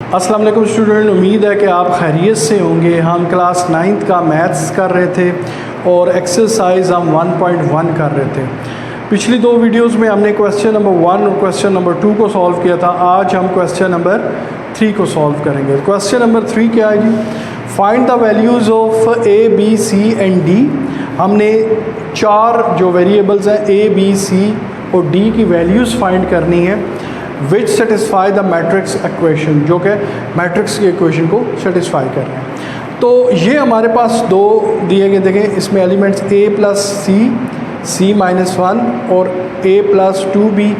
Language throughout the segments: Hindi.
अस्सलाम वालेकुम स्टूडेंट, उम्मीद है कि आप खैरियत से होंगे। हम क्लास 9th का मैथ्स कर रहे थे और एक्सरसाइज हम 1.1 कर रहे थे। पिछली दो वीडियोस में हमने क्वेश्चन नंबर 1 और क्वेश्चन नंबर 2 को सॉल्व किया था। आज हम क्वेश्चन नंबर 3 को सॉल्व करेंगे। क्वेश्चन नंबर 3 क्या है जी? Find the values of a b c and d. हमने चार जो वेरिएबल्स हैं ए बी सी और डी की वैल्यूज़ फाइंड करनी है विच सेटिस्फाई द मैट्रिक्स इक्वेशन, जो कि मैट्रिक्स की इक्वेशन को सेटिस्फाई कर रहे हैं। तो ये हमारे पास दो दिए गए, देखें इसमें elements a plus c minus 1 और a plus 2b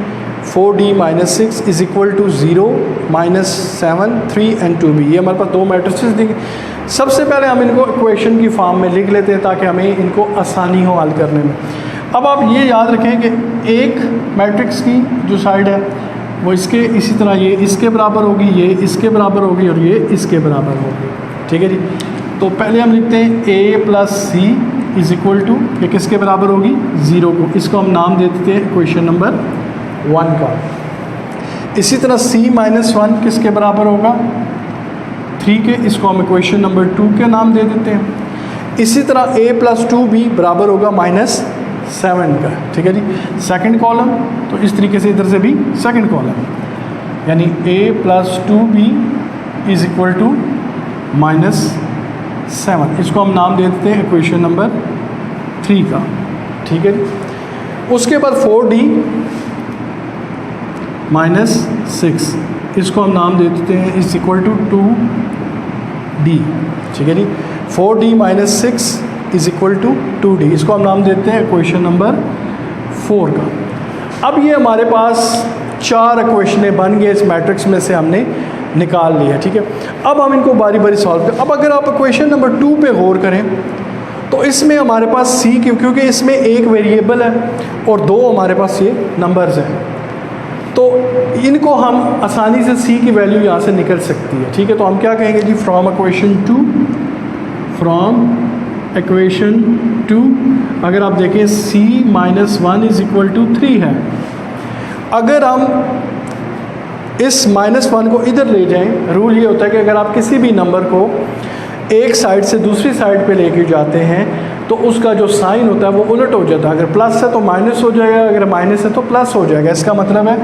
4d minus 6 is equal to 0 minus 7 3 and 2b। ये हमारे पास दो मैट्रिक्स दिए। सबसे पहले हम इनको इक्वेशन की फॉर्म में लिख लेते हैं ताकि हमें इनको आसानी हो हल करने में। अब आप ये याद रखें कि एक मैट्रिक्स की जो साइड है वो इसके इसी तरह ये इसके बराबर होगी, ये इसके बराबर होगी और ये इसके बराबर होगी। ठीक है जी। तो पहले हम लिखते हैं a plus c is equal to, ये किसके बराबर होगी? 0 को। इसको हम नाम दे देते हैं इक्वेशन नंबर 1 का। इसी तरह c माइनस 1 किसके बराबर होगा? 3 के। इसको हम इक्वेशन नंबर 2 के नाम दे देते हैं। इसी तरह a प्लस 2b बराबर होगा माइनस 7 का। ठीक है जी। सेकंड कॉलम, तो इस तरीके से इधर से भी सेकंड कॉलम, यानी a plus 2b is equal to minus 7। इसको हम नाम दे देते हैं इक्वेशन नंबर 3 का। ठीक है जी। उसके बाद 4d माइनस 6, इसको हम नाम दे देते हैं इज़ इक्वल टू 2d। ठीक है जी। 4d minus 6 is equal to 2d, इसको हम नाम देते हैं इक्वेशन नंबर 4 का। अब ये हमारे पास चार इक्वेशनें बन गए, इस मैट्रिक्स में से हमने निकाल लिया। ठीक है। अब हम इनको बारी बारी सॉल्व करें। अब अगर आप इक्वेशन नंबर 2 पे गौर करें तो इसमें हमारे पास c क्योंकि इसमें एक वेरिएबल है और दो हमारे पास ये नंबर्स हैं, तो इनको हम आसानी से c की वैल्यू यहाँ से निकल सकती है। ठीक है। तो हम क्या कहेंगे जी? फ्रॉम इक्वेशन 2 अगर आप देखें c minus 1 is equal to 3 है। अगर हम इस माइनस 1 को इधर ले जाएं, रूल ये होता है कि अगर आप किसी भी नंबर को एक साइड से दूसरी साइड पे लेके जाते हैं तो उसका जो साइन होता है वो उलट हो जाता है। अगर प्लस है तो माइनस हो जाएगा, अगर माइनस है तो प्लस हो जाएगा। इसका मतलब है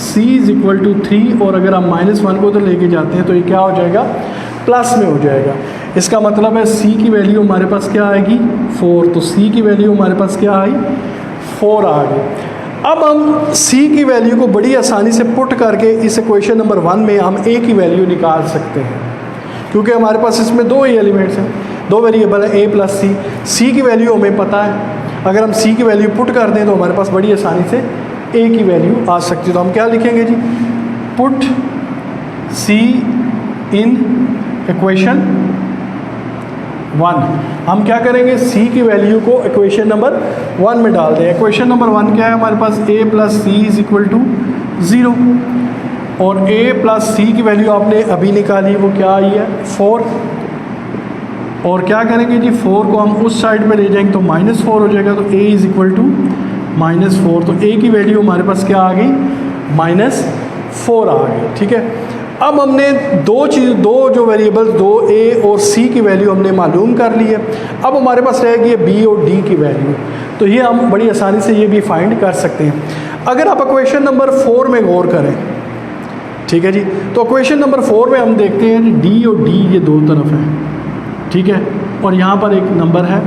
c इज़ इक्वल टू 3 और अगर हम माइनस 1 को उधर लेके जाते हैं तो ये क्या हो जाएगा? प्लस में हो जाएगा। इसका मतलब है c की वैल्यू हमारे पास क्या आएगी? 4। तो c की वैल्यू हमारे पास क्या आई? 4 आ गई। अब हम c की वैल्यू को बड़ी आसानी से पुट करके इस इक्वेशन नंबर 1 में हम a की वैल्यू निकाल सकते हैं, क्योंकि हमारे पास इसमें दो ही एलिमेंट्स हैं, दो वेरिएबल है a प्लस c की वैल्यू हमें पता है। अगर हम c की वैल्यू पुट कर दें तो हमारे पास बड़ी आसानी से a की वैल्यू आ सकती है। तो हम क्या लिखेंगे जी? Put c in equation 1। हम क्या करेंगे? c की वैल्यू को इक्वेशन नंबर 1 में डाल दें। इक्वेशन नंबर 1 क्या है हमारे पास? a plus c is equal to 0 और a प्लस सी की वैल्यू आपने अभी निकाली, वो क्या आई है? 4। और क्या करेंगे जी? 4 को हम उस साइड पे ले जाएंगे तो माइनस 4 हो जाएगा। तो a is equal to minus 4। तो a की वैल्यू हमारे पास क्या आ गई? माइनस 4 आ गई। ठीक है। अब हमने दो जो वेरिएबल्स, दो a और c की वैल्यू हमने मालूम कर ली है। अब हमारे पास रहेगी b और d की वैल्यू, तो ये हम बड़ी आसानी से ये भी फाइंड कर सकते हैं। अगर आप इक्वेशन नंबर 4 में गौर करें, ठीक है जी, तो इक्वेशन नंबर 4 में हम देखते हैं d और d ये दो तरफ हैं। ठीक है। और यहाँ पर एक नंबर है,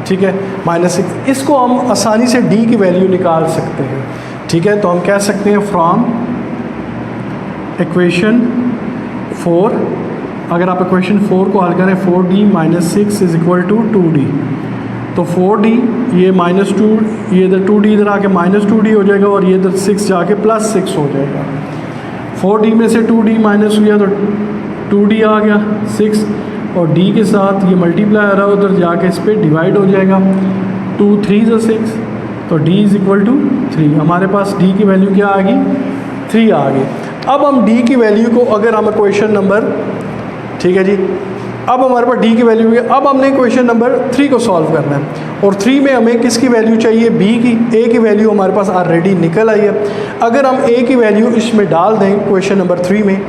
ठीक है, माइनस 6। इसको हम आसानी से d की वैल्यू निकाल सकते हैं। ठीक है। तो हम कह सकते हैं फ्रॉम इक्वेशन 4, अगर आप इक्वेशन 4 को हल करें 4d minus 6 is equal to 2d। तो 4d ये माइनस 2, ये इधर 2d इधर आके माइनस 2d हो जाएगा और ये इधर 6 जाके प्लस 6 हो जाएगा। 4d में से 2d माइनस हुआ तो 2d आ गया 6 और d के साथ ये मल्टीप्लाई आ रहा है, उधर जाके इस पर डिवाइड हो जाएगा। 2 3 × 6 तो d इज़ इक्वल टू 3। हमारे पास d की वैल्यू क्या आ गई? 3 आ गई। अब हम d की वैल्यू को अगर हम इक्वेशन नंबर, ठीक है जी, अब हमारे पास डी की वैल्यू है। अब हमने क्वेश्चन नंबर 3 को सॉल्व करना है और 3 में हमें किसकी वैल्यू चाहिए, बी की। ए की वैल्यू हमारे पास ऑलरेडी निकल आई है। अगर हम ए की वैल्यू इसमें डाल दें क्वेश्चन नंबर 3 में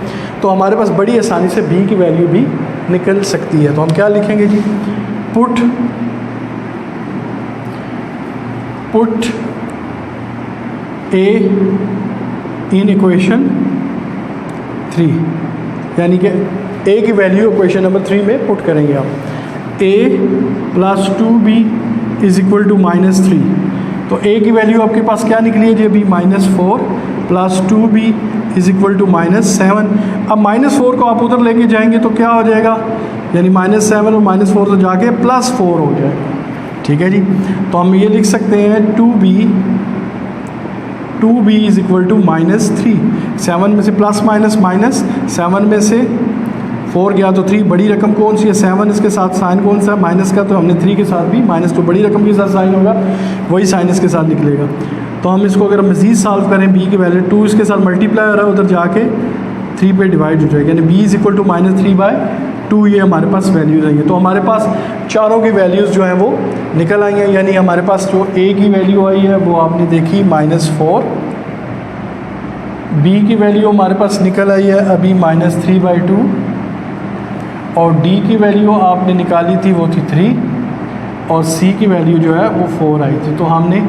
तो हमारे पास बड़ी आसानी से बी की वैल्यू भी निकल सकती है। तो हम क्या लिखेंगे जी, पुट ए इन इक्वेशन 3, यानी कि ए की वैल्यू क्वेश्चन नंबर 3 में पुट करेंगे हम। a + 2b is equal to -3। तो a की वैल्यू आपके पास क्या निकली है जी अभी, -4 + 2b इज़ इक्वल टू -7। अब -4 को आप उधर लेके जाएंगे तो क्या हो जाएगा, यानी -7 और -4 से जाके +4 हो जाएगा। ठीक है जी, तो हम ये लिख सकते हैं 2b इज़ इक्वल टू -3। 7 में से प्लस माइनस माइनस, 7 में से 4 गया तो 3, बड़ी रकम कौन सी है 7, इसके साथ साइन कौन सा है माइनस का, तो हमने 3 के साथ भी माइनस, तो बड़ी रकम के साथ साइन होगा वही साइन इसके साथ निकलेगा। तो हम इसको अगर मज़ीद सॉल्व करें, b की वैल्यू 2 इसके साथ मल्टीप्लाई हो रहा है, उधर जाके 3 पे डिवाइड हो जाएगा, यानी b इज़ इक्वल टू -3/2 ये हमारे पास वैल्यूज़ आई है। तो हमारे पास चारों की वैल्यूज़ जो हैं वो निकल आई हैं, यानी हमारे पास जो a की वैल्यू आई है वो आपने देखी -4, b की वैल्यू हमारे पास निकल आई है अभी -3/2, और d की वैल्यू आपने निकाली थी वो थी 3, और c की वैल्यू जो है वो 4 आई थी। तो हमने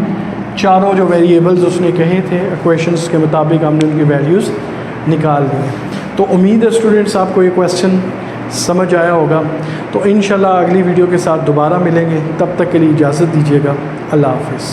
चारों जो वेरिएबल्स उसने कहे थे इक्वेशंस के मुताबिक हमने उनकी वैल्यूज़ निकाल ली। तो उम्मीद है स्टूडेंट्स आपको ये क्वेश्चन समझ आया होगा। तो इंशाल्लाह अगली वीडियो के साथ दोबारा मिलेंगे, तब तक के लिए इजाज़त दीजिएगा। अल्लाह हाफ़िज़।